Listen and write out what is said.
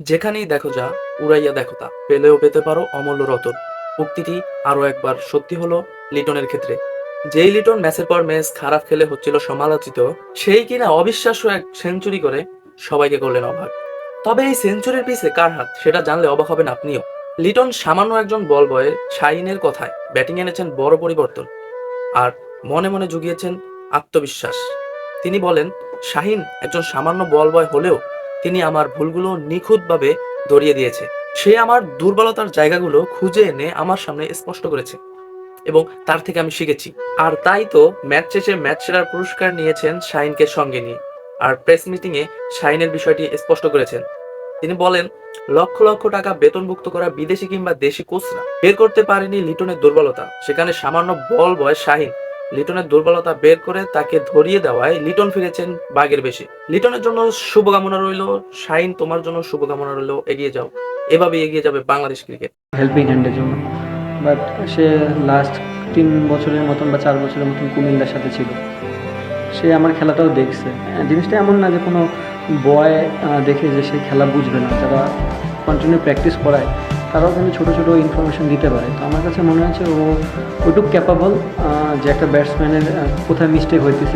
যেখানেই দেখো যা, উড়াইয়া দেখো তা, পেলেও পেতে পারো অমূল্য রতন। উক্তিটি আরো একবার সত্যি হলো লিটনের ক্ষেত্রে। যেই লিটন ম্যাচের পর ম্যাচ খারাপ খেলে হচ্ছিল সমালোচিত, সেই কিনা অবিশ্বাস্য এক সেঞ্চুরি করে সবাইকে করলেন অবাক। তবে এই সেঞ্চুরির পিছে কার হাত সেটা জানলে অবাক হবেন আপনিও। লিটন সামান্য একজন বল বয়ের শাহিনের কথায় ব্যাটিং এনেছেন বড় পরিবর্তন, আর মনে মনে জুগিয়েছেন আত্মবিশ্বাস। তিনি বলেন, শাহিন একজন সামান্য বল বয় হলেও তিনি আমার ভুলগুলো নিখুঁতভাবে ধরিয়ে দিয়েছে। সে আমার দুর্বলতার জায়গাগুলো খুঁজে এনে আমার সামনে স্পষ্ট করেছে এবং তার থেকে আমি শিখেছি। আর তাই তো ম্যাচ শেষে ম্যাচ সেরার পুরস্কার নিয়েছেন শাহিনকে সঙ্গে নিয়ে। আর প্রেস মিটিং এ শাহিনের বিষয়টি স্পষ্ট করেছেন। তিনি বলেন, লক্ষ লক্ষ টাকা বেতনভুক্ত করা বিদেশি কিংবা দেশি কোচরা বের করতে পারেনি লিটনের দুর্বলতা। সেখানে সামান্য বল বয় শাহিন লিটনের দুর্বলতা বের করে তাকে ধরিয়ে দেওয়ায় লিটন ফিরেছেন বাগের বেশি। লিটনের জন্য শুভকামনা রইল, শাহিন তোমার জন্য শুভকামনা রইল। এগিয়ে যাও, এভাবে এগিয়ে যাবে বাংলাদেশ ক্রিকেট। হেল্পিং হ্যান্ডের জন্য। বাট সে লাস্ট 3 বছরের মতন বা 4 বছরের মতন কুমিল্লার সাথে ছিল। সে আমার খেলাটাও দেখছে। জিনিসটা এমন না যে কোনো বয় দেখে যে সে খেলা বুঝবে না। যারা কন্টিনিউ প্র্যাকটিস করায় তারাও কিন্তু ছোটো ছোটো ইনফরমেশন দিতে পারে। তো আমার কাছে মনে হচ্ছে ও ওইটুকু ক্যাপাবল যে একটা ব্যাটসম্যানের কোথায় মিস্টেক হইতেছে